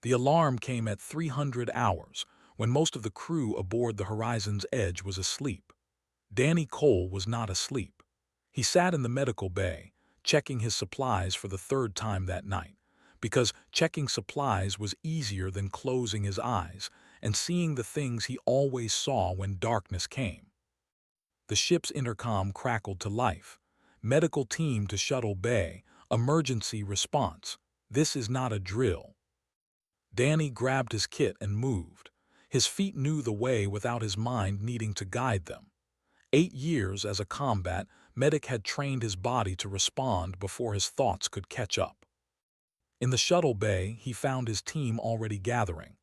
The alarm came at 300 hours, when most of the crew aboard the Horizon's Edge was asleep. Danny Cole was not asleep. He sat in the medical bay, checking his supplies for the third time that night, because checking supplies was easier than closing his eyes and seeing the things he always saw when darkness came. The ship's intercom crackled to life. Medical team to Shuttle Bay, emergency response. This is not a drill. Danny grabbed his kit and moved. His feet knew the way without his mind needing to guide them. 8 years as a combat medic had trained his body to respond before his thoughts could catch up. In the shuttle bay, he found his team already gathering.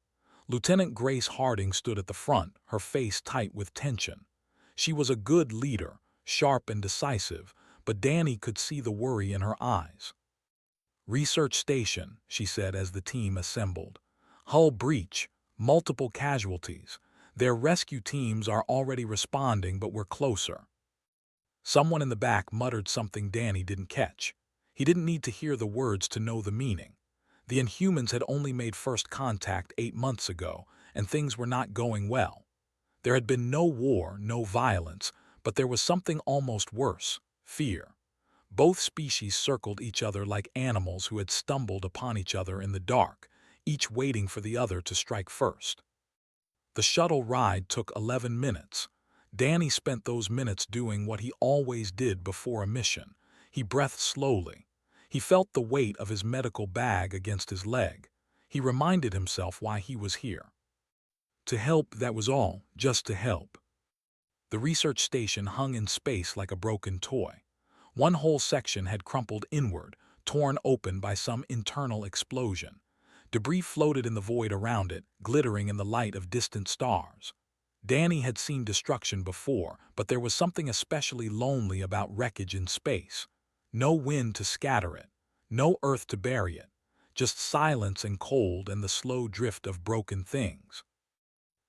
Lieutenant Grace Harding stood at the front, her face tight with tension. She was a good leader, sharp and decisive, but Danny could see the worry in her eyes. "Research station," she said as the team assembled. "Hull breach, multiple casualties. Their rescue teams are already responding, but we're closer." Someone in the back muttered something Danny didn't catch. He didn't need to hear the words to know the meaning. The Inhumans had only made first contact 8 months ago, and things were not going well. There had been no war, no violence, but there was something almost worse: fear. Both species circled each other like animals who had stumbled upon each other in the dark, each waiting for the other to strike first. The shuttle ride took 11 minutes. Danny spent those minutes doing what he always did before a mission. He breathed slowly. He felt the weight of his medical bag against his leg. He reminded himself why he was here. To help, that was all, just to help. The research station hung in space like a broken toy. One whole section had crumpled inward, torn open by some internal explosion. Debris floated in the void around it, glittering in the light of distant stars. Danny had seen destruction before, but there was something especially lonely about wreckage in space. No wind to scatter it, no earth to bury it, just silence and cold and the slow drift of broken things.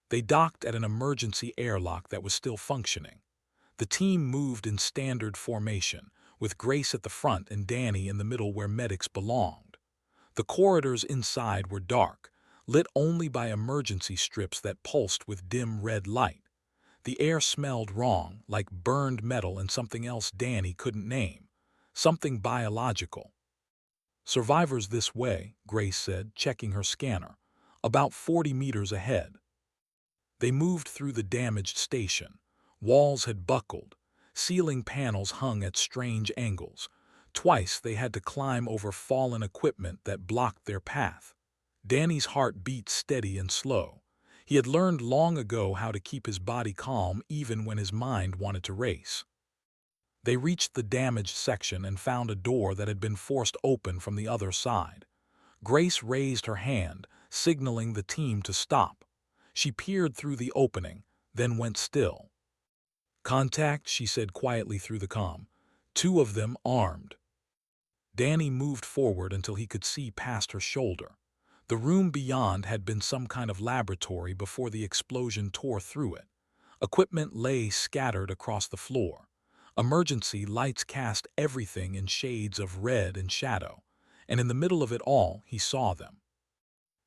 They docked at an emergency airlock that was still functioning. The team moved in standard formation, with Grace at the front and Danny in the middle where medics belonged. The corridors inside were dark, lit only by emergency strips that pulsed with dim red light. The air smelled wrong, like burned metal and something else Danny couldn't name. Something biological. "Survivors this way," Grace said, checking her scanner. "About 40 meters ahead." They moved through the damaged station. Walls had buckled. Ceiling panels hung at strange angles. Twice they had to climb over fallen equipment that blocked their path. Danny's heart beat steady and slow. He had learned long ago how to keep his body calm even when his mind wanted to race. They reached the damaged section and found a door that had been forced open from the other side. Grace raised her hand, signaling the team to stop. She peered through the opening, then went still. "Contact," she said quietly through the comm. "2 of them armed." Danny moved forward until he could see past her shoulder. The room beyond had been some kind of laboratory before the explosion tore through it. Equipment lay scattered across the floor. Emergency lights cast everything in shades of red and shadow, and in the middle of it all he saw them.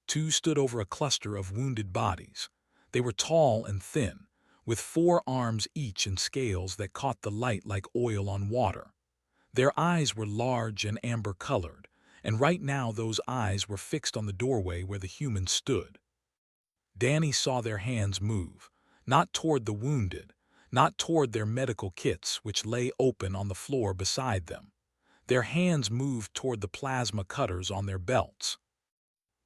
2 stood over a cluster of wounded bodies. They were tall and thin, with 4 arms each and scales that caught the light like oil on water. Their eyes were large and amber-colored, and right now those eyes were fixed on the doorway where the humans stood. Danny saw their hands move, not toward the wounded, not toward their medical kits which lay open on the floor beside them. Their hands moved toward the plasma cutters on their belts.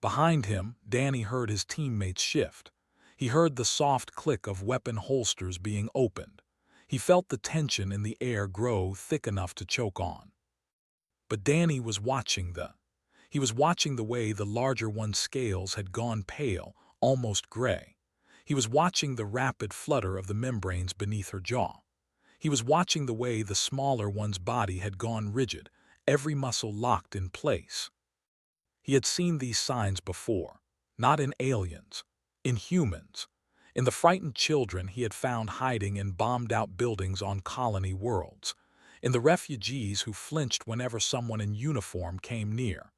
Behind him, Danny heard his teammates shift. He heard the soft click of weapon holsters being opened. He felt the tension in the air grow thick enough to choke on. But Danny was watching He was watching the way the larger one's scales had gone pale, almost gray. He was watching the rapid flutter of the membranes beneath her jaw. He was watching the way the smaller one's body had gone rigid, every muscle locked in place. He had seen these signs before, not in aliens, in humans. In the frightened children he had found hiding in bombed-out buildings on colony worlds. In the refugees who flinched whenever someone in uniform came near.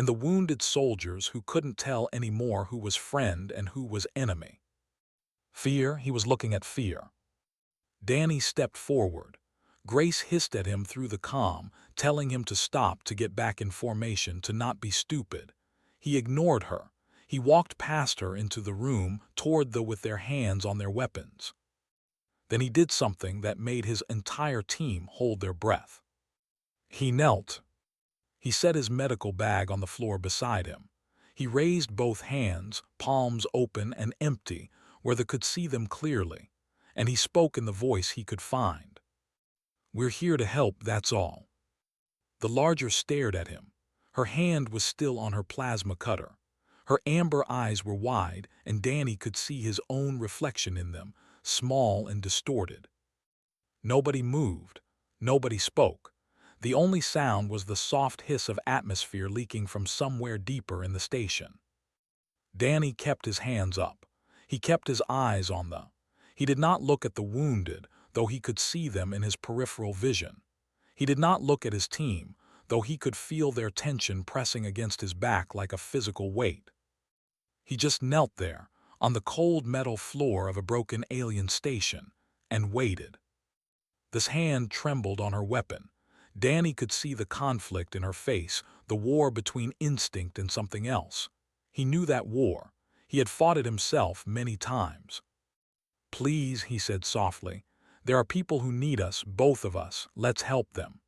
in the wounded soldiers who couldn't tell anymore who was friend and who was enemy. Fear, he was looking at fear. Danny stepped forward. Grace hissed at him through the comm, telling him to stop, to get back in formation, to not be stupid. He ignored her. He walked past her into the room, toward them with their hands on their weapons. Then he did something that made his entire team hold their breath. He knelt. He set his medical bag on the floor beside him. He raised both hands, palms open and empty, where they could see them clearly, and he spoke in the voice he could find. "We're here to help, that's all." The larger stared at him. Her hand was still on her plasma cutter. Her amber eyes were wide, and Danny could see his own reflection in them, small and distorted. Nobody moved. Nobody spoke. The only sound was the soft hiss of atmosphere leaking from somewhere deeper in the station. Danny kept his hands up. He kept his eyes on them. He did not look at the wounded, though he could see them in his peripheral vision. He did not look at his team, though he could feel their tension pressing against his back like a physical weight. He just knelt there, on the cold metal floor of a broken alien station, and waited. This hand trembled on her weapon. Danny could see the conflict in her face, the war between instinct and something else. He knew that war. He had fought it himself many times. "Please," he said softly, "there are people who need us, both of us. Let's help them."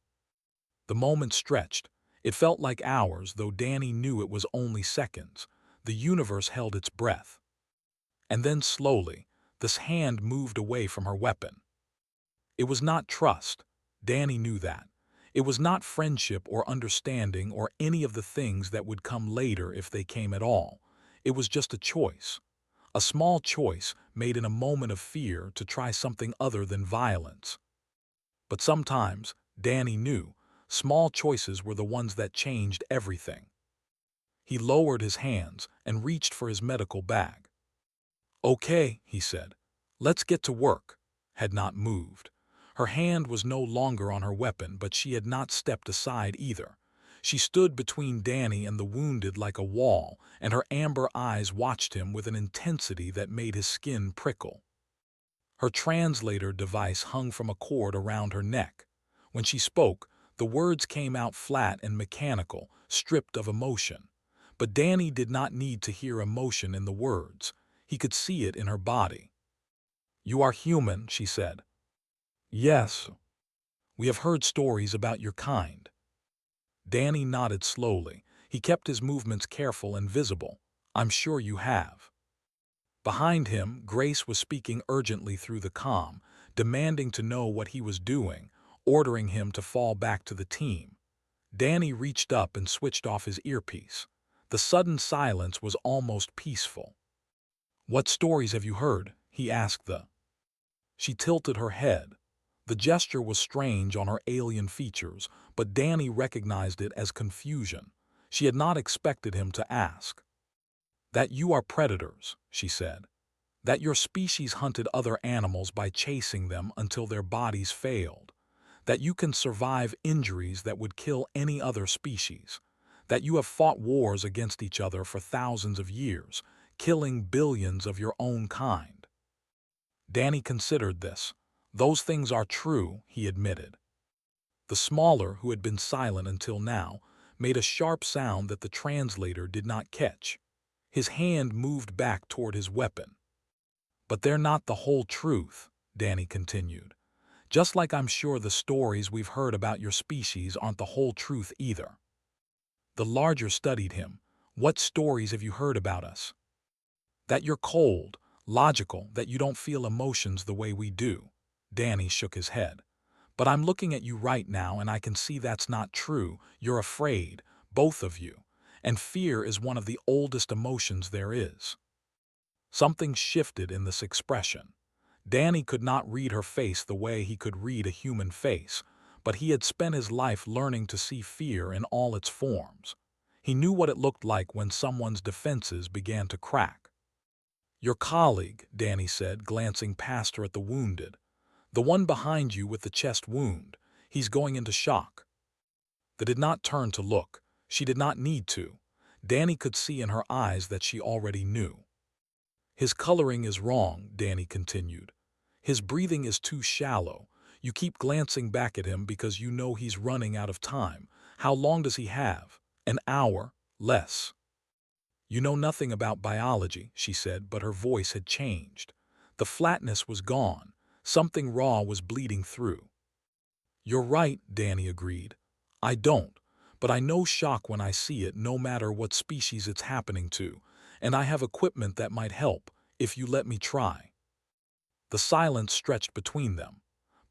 The moment stretched. It felt like hours, though Danny knew it was only seconds. The universe held its breath. And then slowly, this hand moved away from her weapon. It was not trust. Danny knew that. It was not friendship or understanding or any of the things that would come later if they came at all. It was just a choice. A small choice made in a moment of fear to try something other than violence. But sometimes, Danny knew, small choices were the ones that changed everything. He lowered his hands and reached for his medical bag. "Okay," he said. "Let's get to work." Had not moved. Her hand was no longer on her weapon, but she had not stepped aside either. She stood between Danny and the wounded like a wall, and her amber eyes watched him with an intensity that made his skin prickle. Her translator device hung from a cord around her neck. When she spoke, the words came out flat and mechanical, stripped of emotion. But Danny did not need to hear emotion in the words. He could see it in her body. "You are human," she said. "Yes. We have heard stories about your kind." Danny nodded slowly. He kept his movements careful and visible. "I'm sure you have." Behind him, Grace was speaking urgently through the comm, demanding to know what he was doing, ordering him to fall back to the team. Danny reached up and switched off his earpiece. The sudden silence was almost peaceful. "What stories have you heard?" he asked the. She tilted her head. The gesture was strange on her alien features, but Danny recognized it as confusion. She had not expected him to ask. "That you are predators," she said. "That your species hunted other animals by chasing them until their bodies failed. That you can survive injuries that would kill any other species. That you have fought wars against each other for thousands of years, killing billions of your own kind." Danny considered this. "Those things are true," he admitted. The smaller, who had been silent until now, made a sharp sound that the translator did not catch. His hand moved back toward his weapon. "But they're not the whole truth," Danny continued. "Just like I'm sure the stories we've heard about your species aren't the whole truth either." The larger studied him. "What stories have you heard about us?" "That you're cold, logical, that you don't feel emotions the way we do." Danny shook his head. "But I'm looking at you right now and I can see that's not true. You're afraid, both of you. And fear is one of the oldest emotions there is." Something shifted in this expression. Danny could not read her face the way he could read a human face, but he had spent his life learning to see fear in all its forms. He knew what it looked like when someone's defenses began to crack. "Your colleague," Danny said, glancing past her at the wounded. "The one behind you with the chest wound. He's going into shock." They did not turn to look. She did not need to. Danny could see in her eyes that she already knew. "His coloring is wrong," Danny continued. "His breathing is too shallow. You keep glancing back at him because you know he's running out of time. How long does he have? An hour? Less." "You know nothing about biology," she said, but her voice had changed. The flatness was gone. Something raw was bleeding through. "You're right," Danny agreed. "I don't, but I know shock when I see it, no matter what species it's happening to, and I have equipment that might help, if you let me try." The silence stretched between them.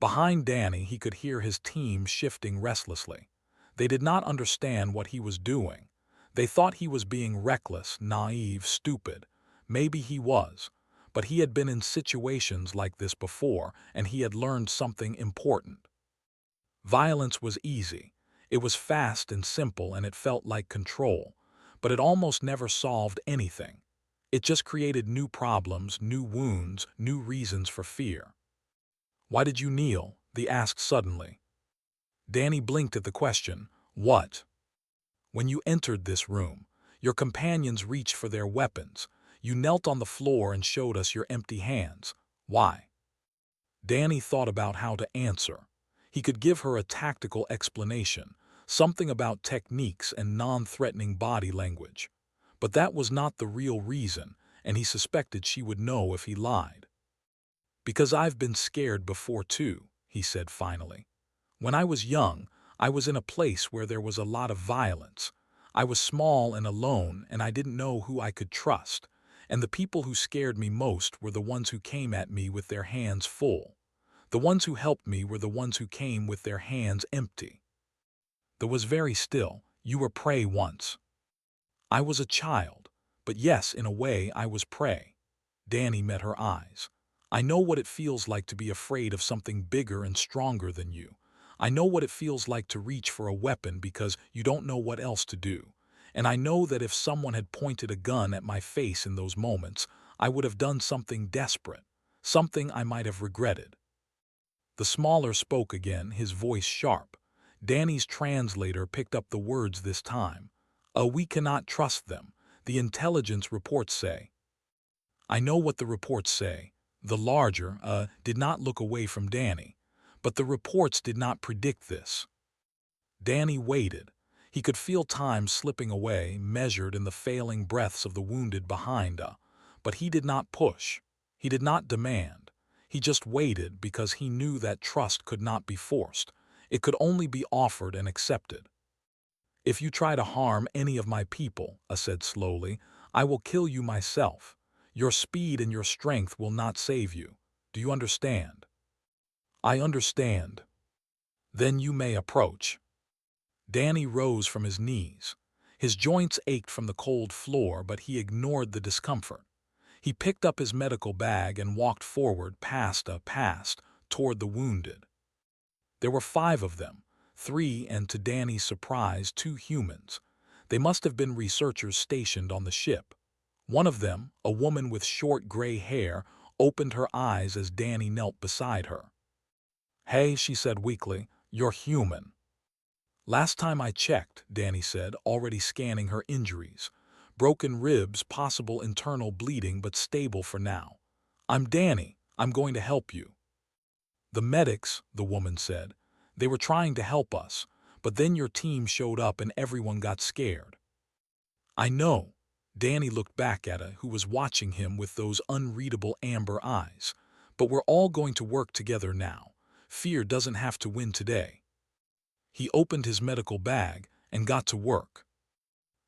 Behind Danny, he could hear his team shifting restlessly. They did not understand what he was doing. They thought he was being reckless, naive, stupid. Maybe he was, but he had been in situations like this before, and he had learned something important. Violence was easy. It was fast and simple, and it felt like control. But it almost never solved anything. It just created new problems, new wounds, new reasons for fear. "Why did you kneel?" they asked suddenly. Danny blinked at the question. "What?" "When you entered this room, your companions reached for their weapons. You knelt on the floor and showed us your empty hands. Why?" Danny thought about how to answer. He could give her a tactical explanation, something about techniques and non-threatening body language. But that was not the real reason, and he suspected she would know if he lied. "Because I've been scared before too," he said finally. "When I was young, I was in a place where there was a lot of violence. I was small and alone, and I didn't know who I could trust. And the people who scared me most were the ones who came at me with their hands full. The ones who helped me were the ones who came with their hands empty." There was very still. "You were prey once." "I was a child. But yes, in a way, I was prey." Danny met her eyes. "I know what it feels like to be afraid of something bigger and stronger than you. I know what it feels like to reach for a weapon because you don't know what else to do. And I know that if someone had pointed a gun at my face in those moments, I would have done something desperate, something I might have regretted." The smaller spoke again, his voice sharp. Danny's translator picked up the words this time. We cannot trust them. The intelligence reports say." "I know what the reports say." The larger, did not look away from Danny. "But the reports did not predict this." Danny waited. He could feel time slipping away, measured in the failing breaths of the wounded behind. But he did not push. He did not demand. He just waited because he knew that trust could not be forced. It could only be offered and accepted. "If you try to harm any of my people," said slowly, "I will kill you myself. Your speed and your strength will not save you. Do you understand?" "I understand." "Then you may approach." Danny rose from his knees. His joints ached from the cold floor, but he ignored the discomfort. He picked up his medical bag and walked forward past, toward the wounded. There were 5 of them, 3 and, to Danny's surprise, 2 humans. They must have been researchers stationed on the ship. One of them, a woman with short gray hair, opened her eyes as Danny knelt beside her. "Hey," she said weakly, "you're human." "Last time I checked," Danny said, already scanning her injuries. "Broken ribs, possible internal bleeding, but stable for now. I'm Danny. I'm going to help you." "The medics," the woman said. "They were trying to help us, but then your team showed up and everyone got scared." "I know." Danny looked back at her, who was watching him with those unreadable amber eyes. "But we're all going to work together now. Fear doesn't have to win today." He opened his medical bag and got to work.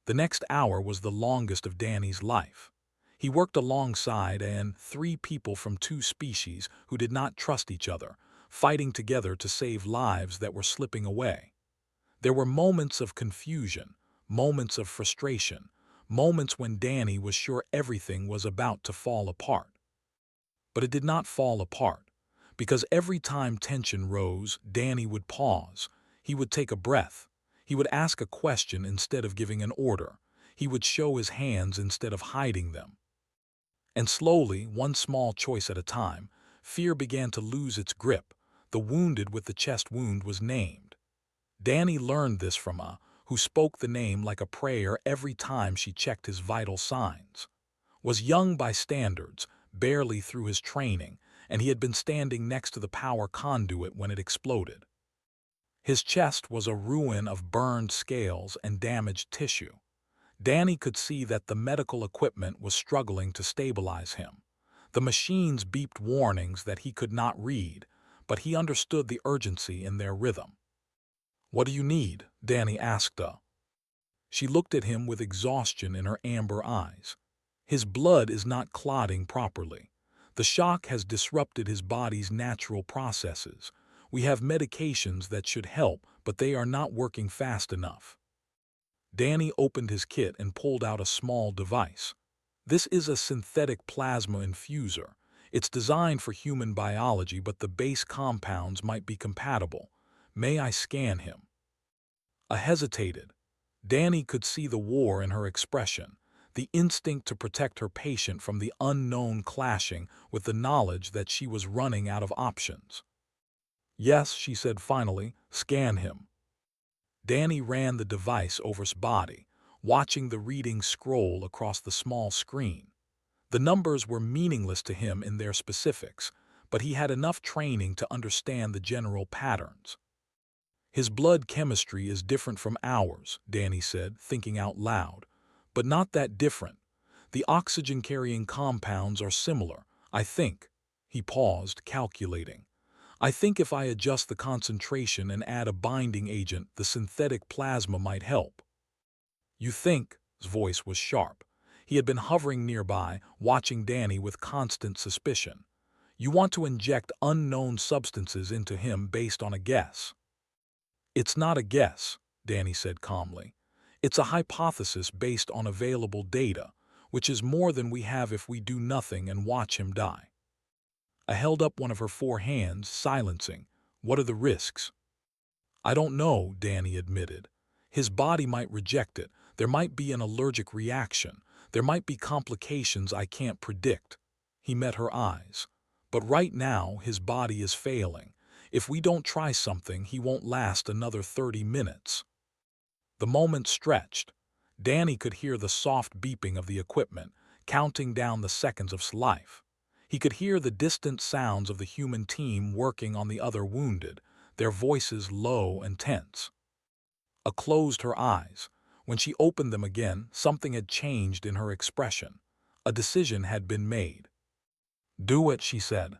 The next hour was the longest of Danny's life. He worked alongside 3 people from 2 species who did not trust each other, fighting together to save lives that were slipping away. There were moments of confusion, moments of frustration, moments when Danny was sure everything was about to fall apart. But it did not fall apart, because every time tension rose, Danny would pause. He would take a breath. He would ask a question instead of giving an order. He would show his hands instead of hiding them. And slowly, one small choice at a time, fear began to lose its grip. The wounded with the chest wound was named. Danny learned this from who spoke the name like a prayer every time she checked his vital signs. Was young by standards, barely through his training, and he had been standing next to the power conduit when it exploded. His chest was a ruin of burned scales and damaged tissue. Danny could see that the medical equipment was struggling to stabilize him. The machines beeped warnings that he could not read, but he understood the urgency in their rhythm. "What do you need?" Danny asked her. She looked at him with exhaustion in her amber eyes. "His blood is not clotting properly. The shock has disrupted his body's natural processes. We have medications that should help, but they are not working fast enough." Danny opened his kit and pulled out a small device. "This is a synthetic plasma infuser. It's designed for human biology, but the base compounds might be compatible. May I scan him?" I hesitated. Danny could see the war in her expression, the instinct to protect her patient from the unknown clashing with the knowledge that she was running out of options. "Yes," she said finally, "scan him." Danny ran the device over his body, watching the reading scroll across the small screen. The numbers were meaningless to him in their specifics, but he had enough training to understand the general patterns. "His blood chemistry is different from ours," Danny said, thinking out loud, "but not that different. The oxygen-carrying compounds are similar, I think." He paused, calculating. "I think if I adjust the concentration and add a binding agent, the synthetic plasma might help." "You think?" His voice was sharp. He had been hovering nearby, watching Danny with constant suspicion. "You want to inject unknown substances into him based on a guess." "It's not a guess," Danny said calmly. "It's a hypothesis based on available data, which is more than we have if we do nothing and watch him die." I held up one of her 4 hands, silencing. "What are the risks?" "I don't know," Danny admitted. "His body might reject it. There might be an allergic reaction. There might be complications I can't predict." He met her eyes. "But right now, his body is failing. If we don't try something, he won't last another 30 minutes." The moment stretched. Danny could hear the soft beeping of the equipment, counting down the seconds of his life. He could hear the distant sounds of the human team working on the other wounded, their voices low and tense. I closed her eyes. When she opened them again, something had changed in her expression. A decision had been made. "Do it," she said.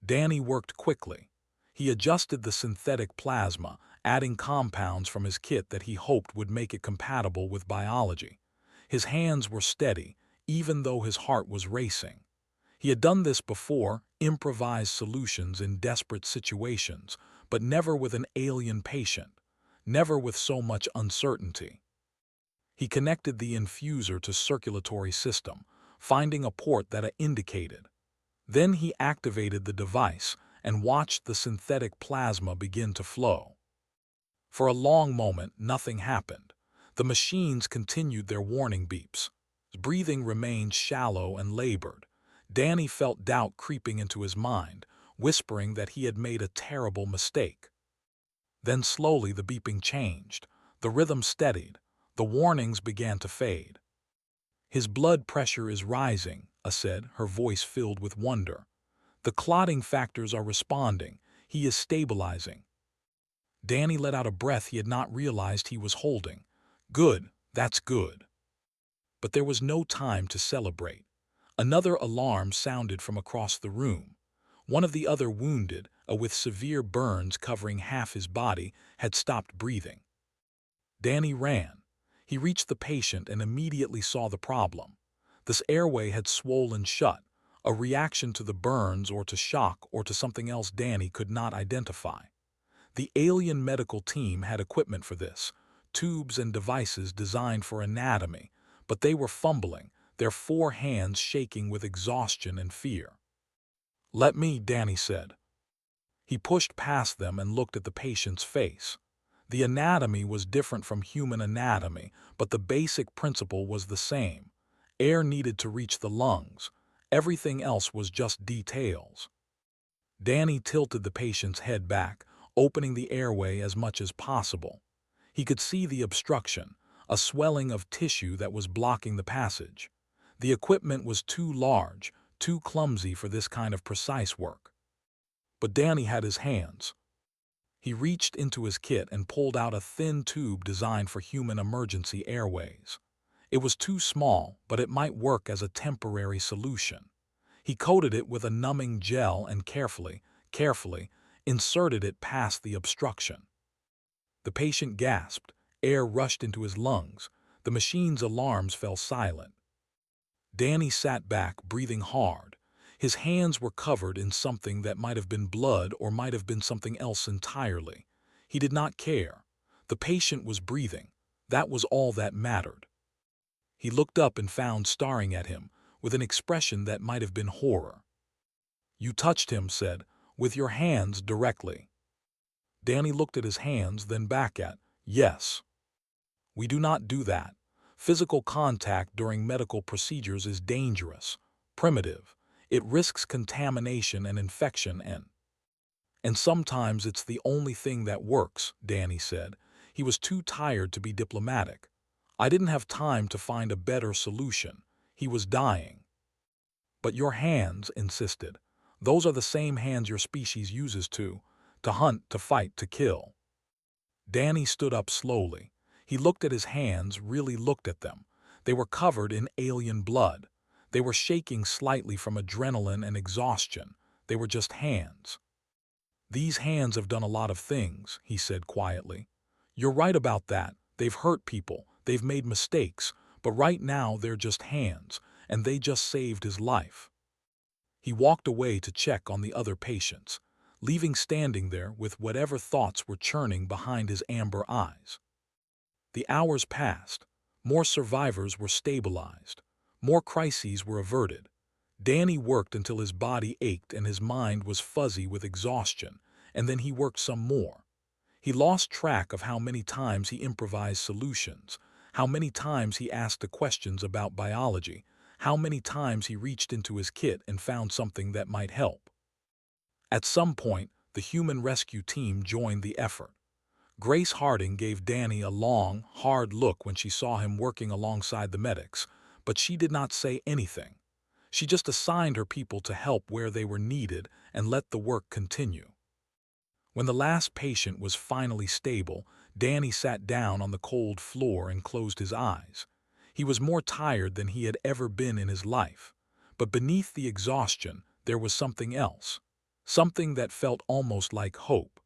Danny worked quickly. He adjusted the synthetic plasma, adding compounds from his kit that he hoped would make it compatible with biology. His hands were steady, even though his heart was racing. He had done this before, improvised solutions in desperate situations, but never with an alien patient, never with so much uncertainty. He connected the infuser to circulatory system, finding a port that it indicated. Then he activated the device and watched the synthetic plasma begin to flow. For a long moment, nothing happened. The machines continued their warning beeps. His breathing remained shallow and labored. Danny felt doubt creeping into his mind, whispering that he had made a terrible mistake. Then slowly the beeping changed. The rhythm steadied. The warnings began to fade. "His blood pressure is rising," I said, her voice filled with wonder. "The clotting factors are responding. He is stabilizing." Danny let out a breath he had not realized he was holding. "Good, that's good." But there was no time to celebrate. Another alarm sounded from across the room. One of the other wounded, with severe burns covering half his body, had stopped breathing. Danny ran. He reached the patient and immediately saw the problem. This airway had swollen shut, a reaction to the burns or to shock or to something else Danny could not identify. The alien medical team had equipment for this, tubes and devices designed for anatomy, but they were fumbling, their 4 hands shaking with exhaustion and fear. "Let me," Danny said. He pushed past them and looked at the patient's face. The anatomy was different from human anatomy, but the basic principle was the same. Air needed to reach the lungs. Everything else was just details. Danny tilted the patient's head back, opening the airway as much as possible. He could see the obstruction, a swelling of tissue that was blocking the passage. The equipment was too large, too clumsy for this kind of precise work. But Danny had his hands. He reached into his kit and pulled out a thin tube designed for human emergency airways. It was too small, but it might work as a temporary solution. He coated it with a numbing gel and carefully inserted it past the obstruction. The patient gasped. Air rushed into his lungs. The machine's alarms fell silent. Danny sat back, breathing hard. His hands were covered in something that might have been blood or might have been something else entirely. He did not care. The patient was breathing. That was all that mattered. He looked up and found staring at him, with an expression that might have been horror. "You touched him," said, "with your hands directly." Danny looked at his hands, then back at, "Yes. We do not do that. Physical contact during medical procedures is dangerous, primitive. It risks contamination and infection and sometimes it's the only thing that works," Danny said. He was too tired to be diplomatic. "I didn't have time to find a better solution. He was dying." "But your hands," insisted. "Those are the same hands your species uses to hunt, to fight, to kill." Danny stood up slowly. He looked at his hands, really looked at them. They were covered in alien blood. They were shaking slightly from adrenaline and exhaustion. They were just hands. "These hands have done a lot of things," he said quietly. "You're right about that. They've hurt people. They've made mistakes. But right now they're just hands, and they just saved his life." He walked away to check on the other patients, leaving standing there with whatever thoughts were churning behind his amber eyes. The hours passed. More survivors were stabilized. More crises were averted. Danny worked until his body ached and his mind was fuzzy with exhaustion, and then he worked some more. He lost track of how many times he improvised solutions, how many times he asked the questions about biology, how many times he reached into his kit and found something that might help. At some point, the human rescue team joined the effort. Grace Harding gave Danny a long, hard look when she saw him working alongside the medics, but she did not say anything. She just assigned her people to help where they were needed and let the work continue. When the last patient was finally stable, Danny sat down on the cold floor and closed his eyes. He was more tired than he had ever been in his life. But beneath the exhaustion, there was something else. Something that felt almost like hope.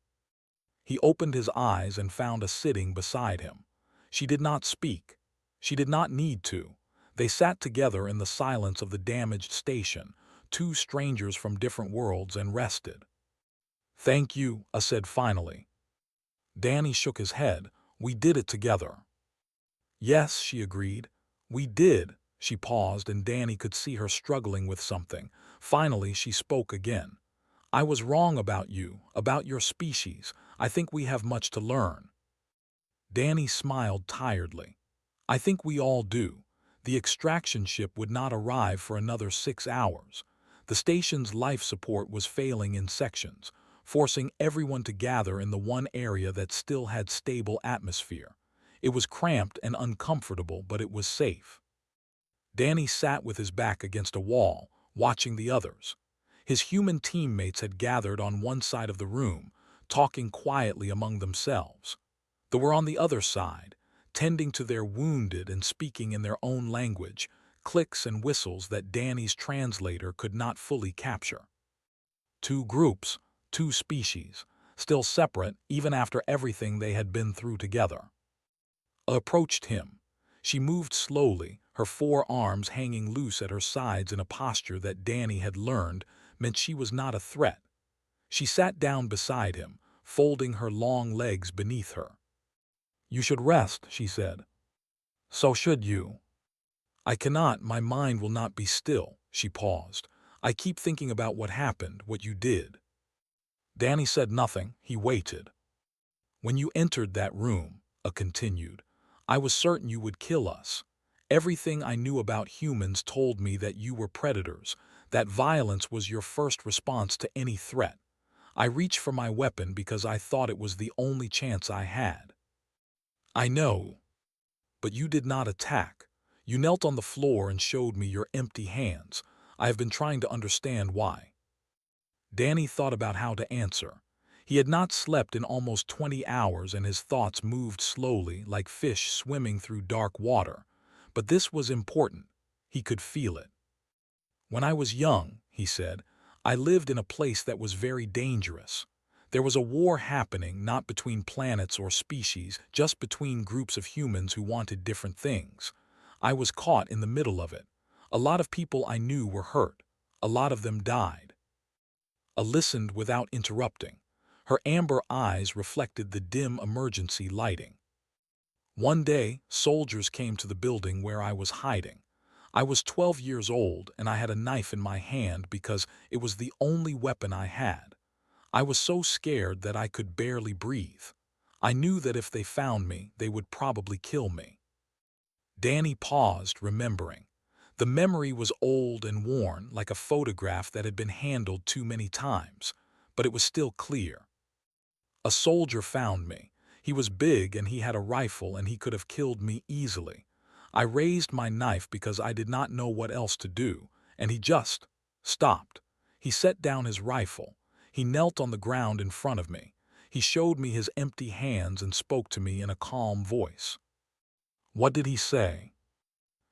He opened his eyes and found a sitting beside him. She did not speak. She did not need to. They sat together in the silence of the damaged station, two strangers from different worlds, and rested. "Thank you," said finally. Danny shook his head. "We did it together." "Yes," she agreed. "We did." She paused, and Danny could see her struggling with something. Finally, she spoke again. "I was wrong about you, about your species. I think we have much to learn." Danny smiled tiredly. "I think we all do. The extraction ship would not arrive for another 6 hours. The station's life support was failing in sections, forcing everyone to gather in the one area that still had stable atmosphere. It was cramped and uncomfortable, but it was safe." Danny sat with his back against a wall, watching the others. His human teammates had gathered on one side of the room, talking quietly among themselves. They were on the other side, tending to their wounded and speaking in their own language, clicks and whistles that Danny's translator could not fully capture. Two groups, two species, still separate even after everything they had been through together. Approached him. She moved slowly, her 4 arms hanging loose at her sides in a posture that Danny had learned meant she was not a threat. She sat down beside him, folding her long legs beneath her. "You should rest," she said. "So should you." "I cannot, my mind will not be still." She paused. "I keep thinking about what happened, what you did." Danny said nothing. He waited. "When you entered that room," continued, "I was certain you would kill us. Everything I knew about humans told me that you were predators, that violence was your first response to any threat. I reached for my weapon because I thought it was the only chance I had." I know, but you did not attack. You knelt on the floor and showed me your empty hands. I have been trying to understand why. Danny thought about how to answer. He had not slept in almost 20 hours and his thoughts moved slowly like fish swimming through dark water. But this was important. He could feel it. When I was young, he said, I lived in a place that was very dangerous. There was a war happening not between planets or species, just between groups of humans who wanted different things. I was caught in the middle of it. A lot of people I knew were hurt. A lot of them died. I listened without interrupting. Her amber eyes reflected the dim emergency lighting. One day, soldiers came to the building where I was hiding. I was 12 years old and I had a knife in my hand because it was the only weapon I had. I was so scared that I could barely breathe. I knew that if they found me, they would probably kill me. Danny paused, remembering. The memory was old and worn, like a photograph that had been handled too many times, but it was still clear. A soldier found me. He was big and he had a rifle and he could have killed me easily. I raised my knife because I did not know what else to do, and he just stopped. He set down his rifle. He knelt on the ground in front of me. He showed me his empty hands and spoke to me in a calm voice. What did he say?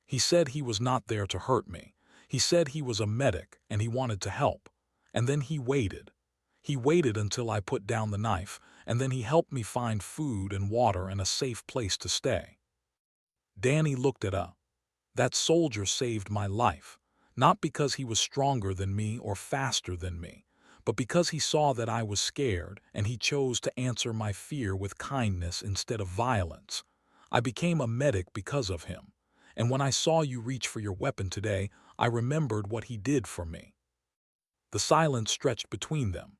He said he was not there to hurt me. He said he was a medic and he wanted to help. And then he waited. He waited until I put down the knife, and then he helped me find food and water and a safe place to stay. Danny looked at us. That soldier saved my life, not because he was stronger than me or faster than me, but because he saw that I was scared and he chose to answer my fear with kindness instead of violence. I became a medic because of him, and when I saw you reach for your weapon today, I remembered what he did for me. The silence stretched between them.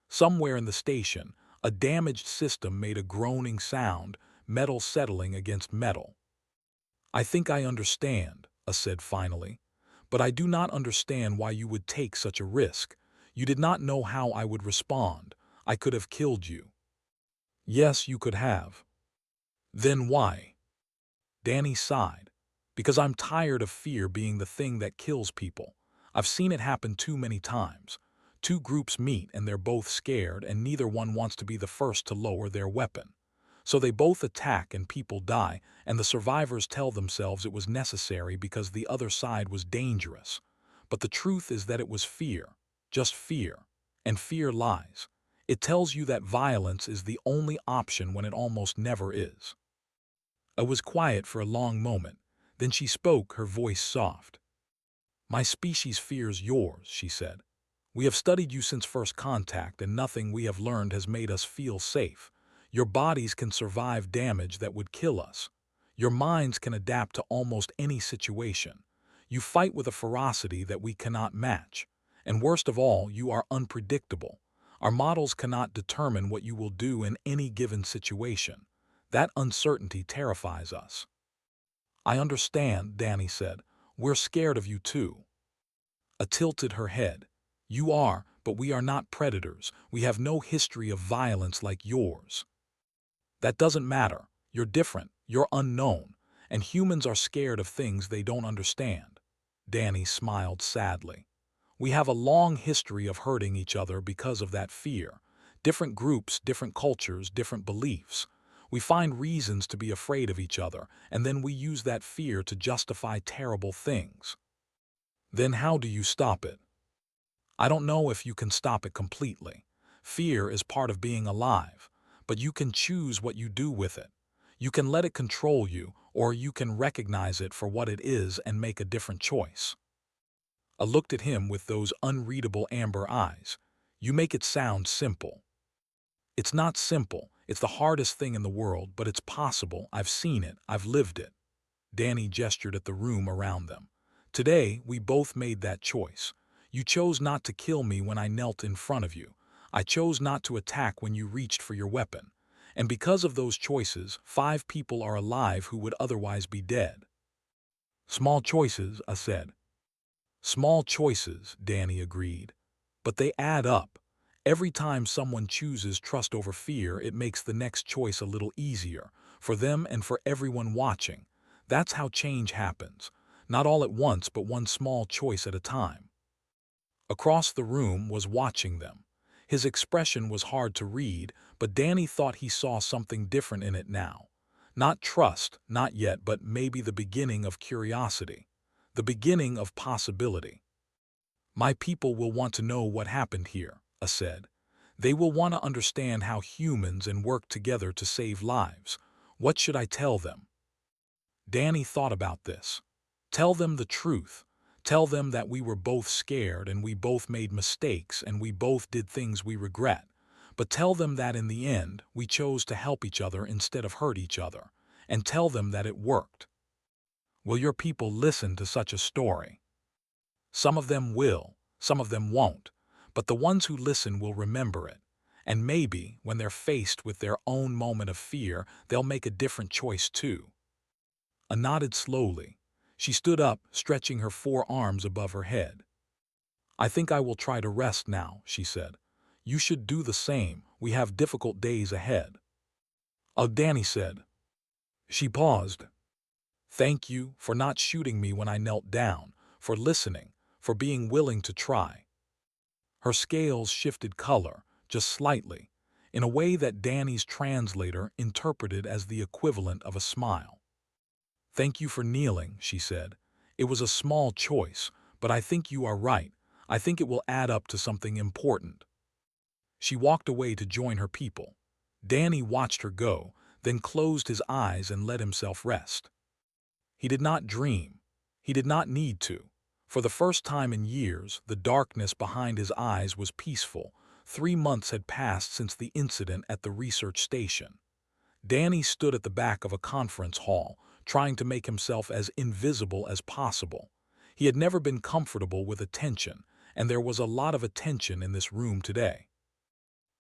Somewhere in the station, a damaged system made a groaning sound, metal settling against metal. I think I understand, I said finally, but I do not understand why you would take such a risk. You did not know how I would respond. I could have killed you. Yes, you could have. Then why? Danny sighed. Because I'm tired of fear being the thing that kills people. I've seen it happen too many times. Two groups meet and they're both scared and neither one wants to be the first to lower their weapon. So they both attack and people die, and the survivors tell themselves it was necessary because the other side was dangerous. But the truth is that it was fear, just fear, and fear lies. It tells you that violence is the only option when it almost never is. I was quiet for a long moment. Then she spoke, her voice soft. My species fears yours, she said. We have studied you since first contact, and nothing we have learned has made us feel safe. Your bodies can survive damage that would kill us. Your minds can adapt to almost any situation. You fight with a ferocity that we cannot match. And worst of all, you are unpredictable. Our models cannot determine what you will do in any given situation. That uncertainty terrifies us. I understand, Danny said. We're scared of you too. A tilted her head. You are, but we are not predators. We have no history of violence like yours. That doesn't matter. You're different. You're unknown. And humans are scared of things they don't understand. Danny smiled sadly. We have a long history of hurting each other because of that fear. Different groups, different cultures, different beliefs. We find reasons to be afraid of each other, and then we use that fear to justify terrible things. Then how do you stop it? I don't know if you can stop it completely. Fear is part of being alive, but you can choose what you do with it. You can let it control you, or you can recognize it for what it is and make a different choice. I looked at him with those unreadable amber eyes. You make it sound simple. It's not simple. It's the hardest thing in the world, but it's possible. I've seen it. I've lived it. Danny gestured at the room around them. Today, we both made that choice. You chose not to kill me when I knelt in front of you. I chose not to attack when you reached for your weapon. And because of those choices, 5 people are alive who would otherwise be dead. Small choices, I said. Small choices, Danny agreed. But they add up. Every time someone chooses trust over fear, it makes the next choice a little easier. for them and for everyone watching. That's how change happens, not all at once but one small choice at a time. Across the room was watching them. His expression was hard to read, but Danny thought he saw something different in it now. Not trust, not yet, but maybe the beginning of curiosity, the beginning of possibility. My people will want to know what happened here, A said. They will want to understand how humans and work together to save lives. What should I tell them? Danny thought about this. Tell them the truth. Tell them that we were both scared and we both made mistakes and we both did things we regret. But tell them that in the end, we chose to help each other instead of hurt each other. And tell them that it worked. Will your people listen to such a story? Some of them will, some of them won't. But the ones who listen will remember it. And maybe, when they're faced with their own moment of fear, they'll make a different choice too. A nodded slowly. She stood up, stretching her 4 arms above her head. I think I will try to rest now, she said. You should do the same. We have difficult days ahead. Oh, Danny said. She paused. Thank you for not shooting me when I knelt down, for listening, for being willing to try. Her scales shifted color, just slightly, in a way that Danny's translator interpreted as the equivalent of a smile. Thank you for kneeling, she said. It was a small choice, but I think you are right. I think it will add up to something important. She walked away to join her people. Danny watched her go, then closed his eyes and let himself rest. He did not dream. He did not need to. For the first time in years, the darkness behind his eyes was peaceful. 3 months had passed since the incident at the research station. Danny stood at the back of a conference hall, trying to make himself as invisible as possible. He had never been comfortable with attention, and there was a lot of attention in this room today.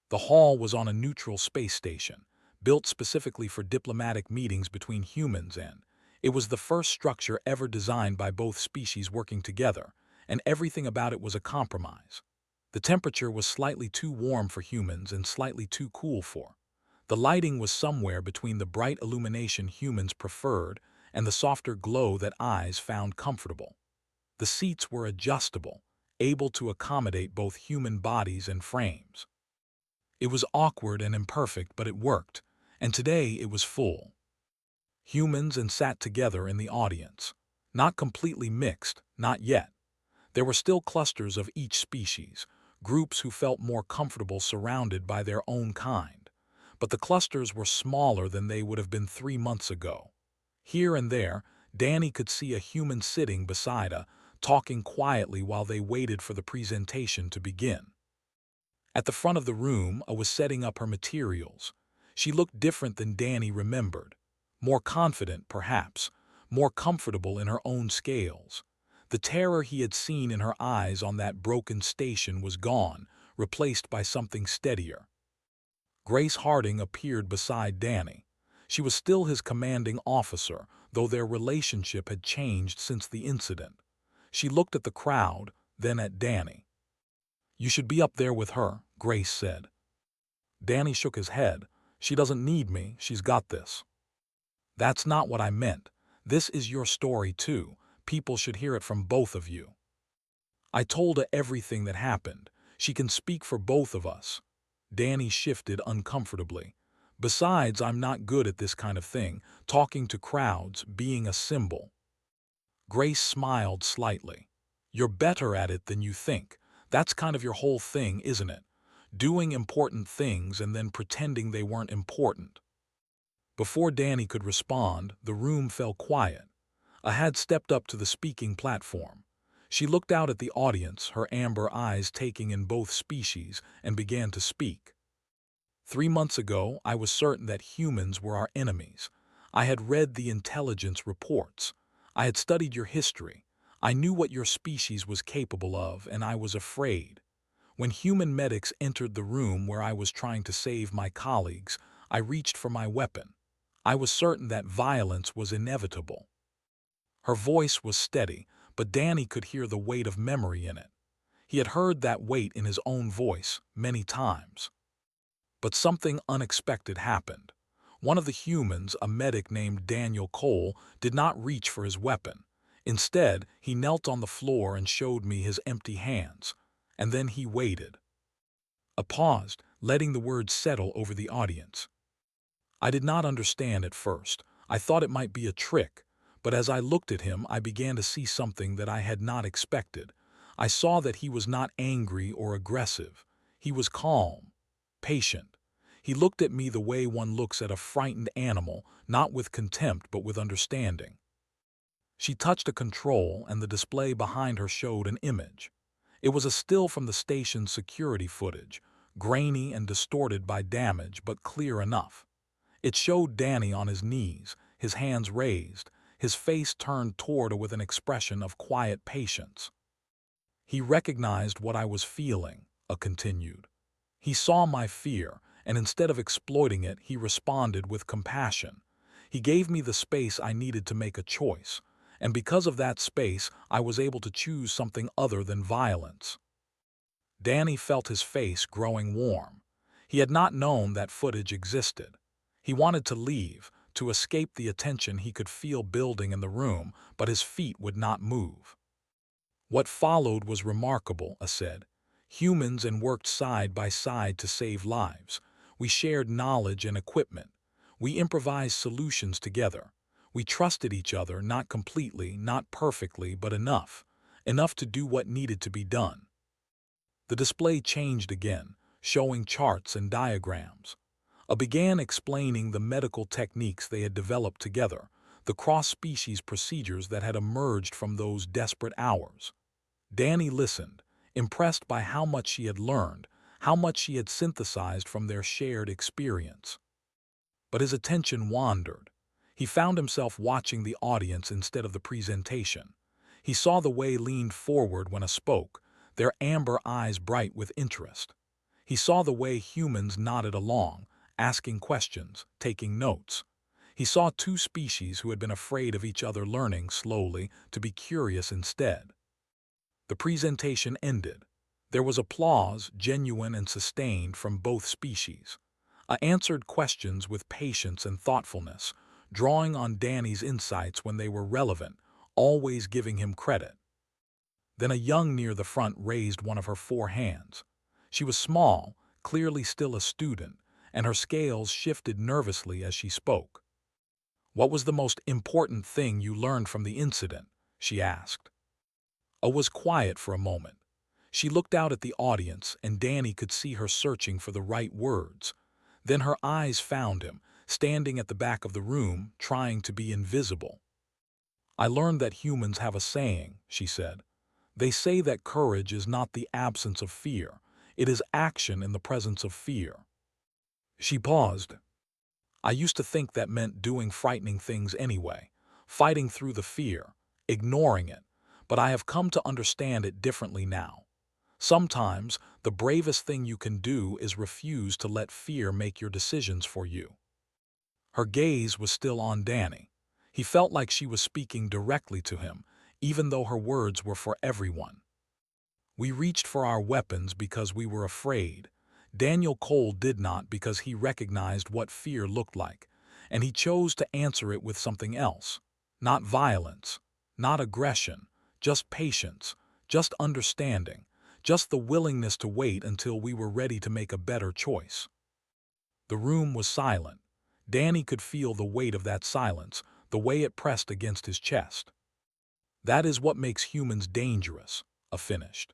The hall was on a neutral space station, built specifically for diplomatic meetings between humans and it was the first structure ever designed by both species working together, and everything about it was a compromise. The temperature was slightly too warm for humans and slightly too cool for. The lighting was somewhere between the bright illumination humans preferred and the softer glow that eyes found comfortable. The seats were adjustable, able to accommodate both human bodies and frames. It was awkward and imperfect, but it worked, and today it was full. Humans and sat together in the audience. Not completely mixed, not yet. There were still clusters of each species, groups who felt more comfortable surrounded by their own kind. But the clusters were smaller than they would have been 3 months ago. Here and there, Danny could see a human sitting beside a, talking quietly while they waited for the presentation to begin. At the front of the room, a was setting up her materials. She looked different than Danny remembered. More confident, perhaps, more comfortable in her own scales. The terror he had seen in her eyes on that broken station was gone, replaced by something steadier. Grace Harding appeared beside Danny. She was still his commanding officer, though their relationship had changed since the incident. She looked at the crowd, then at Danny. You should be up there with her, Grace said. Danny shook his head. She doesn't need me, she's got this. That's not what I meant. This is your story too. People should hear it from both of you. I told her everything that happened. She can speak for both of us. Danny shifted uncomfortably. Besides, I'm not good at this kind of thing, talking to crowds, being a symbol. Grace smiled slightly. You're better at it than you think. That's kind of your whole thing, isn't it? Doing important things and then pretending they weren't important. Before Danny could respond, the room fell quiet. Ahad stepped up to the speaking platform. She looked out at the audience, her amber eyes taking in both species, and began to speak. 3 months ago, I was certain that humans were our enemies. I had read the intelligence reports. I had studied your history. I knew what your species was capable of, and I was afraid. When human medics entered the room where I was trying to save my colleagues, I reached for my weapon. I was certain that violence was inevitable. Her voice was steady, but Danny could hear the weight of memory in it. He had heard that weight in his own voice many times. But something unexpected happened. One of the humans, a medic named Daniel Cole, did not reach for his weapon. Instead, he knelt on the floor and showed me his empty hands. And then he waited. I paused, letting the words settle over the audience. I did not understand at first. I thought it might be a trick, but as I looked at him, I began to see something that I had not expected. I saw that he was not angry or aggressive. He was calm, patient. He looked at me the way one looks at a frightened animal, not with contempt but with understanding. She touched a control, and the display behind her showed an image. It was a still from the station's security footage, grainy and distorted by damage but clear enough. It showed Danny on his knees, his hands raised, his face turned toward her with an expression of quiet patience. He recognized what I was feeling, continued. He saw my fear, and instead of exploiting it, he responded with compassion. He gave me the space I needed to make a choice, and because of that space, I was able to choose something other than violence. Danny felt his face growing warm. He had not known that footage existed. He wanted to leave, to escape the attention he could feel building in the room, but his feet would not move. What followed was remarkable, I said. Humans and worked side by side to save lives. We shared knowledge and equipment. We improvised solutions together. We trusted each other, not completely, not perfectly, but enough. Enough to do what needed to be done. The display changed again, showing charts and diagrams. I began explaining the medical techniques they had developed together, the cross-species procedures that had emerged from those desperate hours. Danny listened, impressed by how much she had learned, how much she had synthesized from their shared experience. But his attention wandered. He found himself watching the audience instead of the presentation. He saw the way leaned forward when I spoke, their amber eyes bright with interest. He saw the way humans nodded along, asking questions, taking notes. He saw two species who had been afraid of each other learning slowly to be curious instead. The presentation ended. There was applause, genuine and sustained, from both species. I answered questions with patience and thoughtfulness, drawing on Danny's insights when they were relevant, always giving him credit. Then a young near the front raised one of her 4 hands. She was small, clearly still a student, and her scales shifted nervously as she spoke. "What was the most important thing you learned from the incident?" she asked. I was quiet for a moment. She looked out at the audience, and Danny could see her searching for the right words. Then her eyes found him, standing at the back of the room, trying to be invisible. "I learned that humans have a saying," she said. "They say that courage is not the absence of fear. It is action in the presence of fear." She paused. "I used to think that meant doing frightening things anyway, fighting through the fear, ignoring it, but I have come to understand it differently now. Sometimes, the bravest thing you can do is refuse to let fear make your decisions for you." Her gaze was still on Danny. He felt like she was speaking directly to him, even though her words were for everyone. "We reached for our weapons because we were afraid. Daniel Cole did not, because he recognized what fear looked like, and he chose to answer it with something else. Not violence, not aggression, just patience, just understanding, just the willingness to wait until we were ready to make a better choice." The room was silent. Danny could feel the weight of that silence, the way it pressed against his chest. "That is what makes humans dangerous," I finished.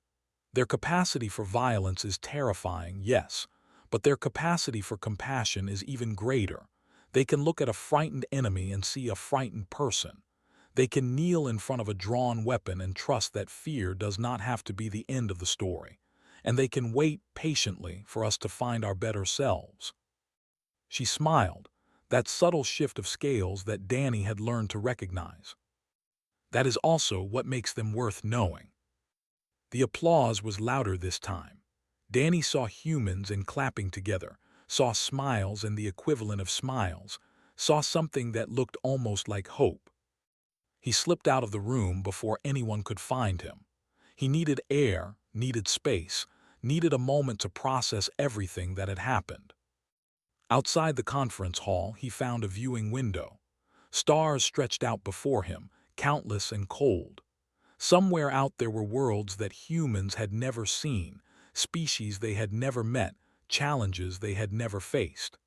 "Their capacity for violence is terrifying, yes, but their capacity for compassion is even greater. They can look at a frightened enemy and see a frightened person. They can kneel in front of a drawn weapon and trust that fear does not have to be the end of the story. And they can wait patiently for us to find our better selves." She smiled, that subtle shift of scales that Danny had learned to recognize. "That is also what makes them worth knowing." The applause was louder this time. Danny saw humans and clapping together, saw smiles and the equivalent of smiles, saw something that looked almost like hope. He slipped out of the room before anyone could find him. He needed air, needed space, needed a moment to process everything that had happened. Outside the conference hall, he found a viewing window. Stars stretched out before him, countless and cold. Somewhere out there were worlds that humans had never seen, species they had never met, challenges they had never faced.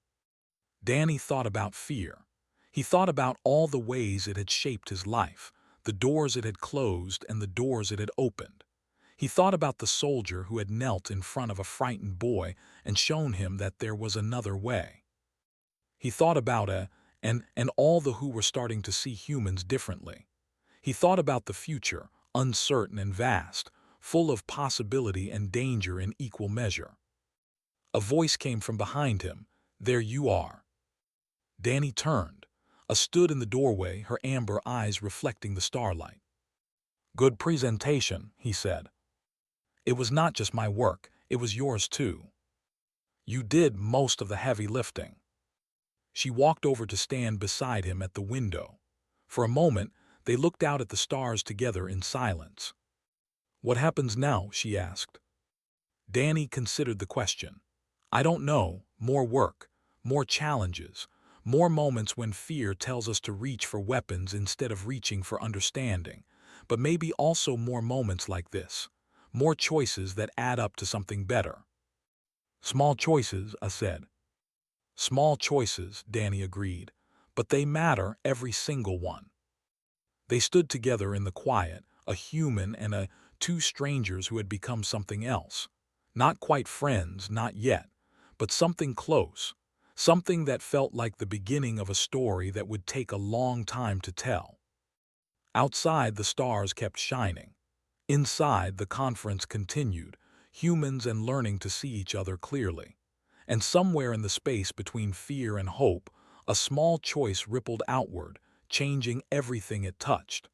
Danny thought about fear. He thought about all the ways it had shaped his life, the doors it had closed and the doors it had opened. He thought about the soldier who had knelt in front of a frightened boy and shown him that there was another way. He thought about and all the who were starting to see humans differently. He thought about the future, uncertain and vast, full of possibility and danger in equal measure. A voice came from behind him. "There you are." Danny turned. Stood in the doorway, her amber eyes reflecting the starlight. "Good presentation," he said. "It was not just my work, it was yours too. You did most of the heavy lifting." She walked over to stand beside him at the window. For a moment, they looked out at the stars together in silence. "What happens now?" she asked. Danny considered the question. "I don't know. More work, more challenges, more moments when fear tells us to reach for weapons instead of reaching for understanding, but maybe also more moments like this, more choices that add up to something better." "Small choices," I said. "Small choices," Danny agreed, "but they matter, every single one." They stood together in the quiet, a human and two strangers who had become something else. Not quite friends, not yet, but something close, something that felt like the beginning of a story that would take a long time to tell. Outside, the stars kept shining. Inside, the conference continued, humans and learning to see each other clearly. And somewhere in the space between fear and hope, a small choice rippled outward, changing everything it touched.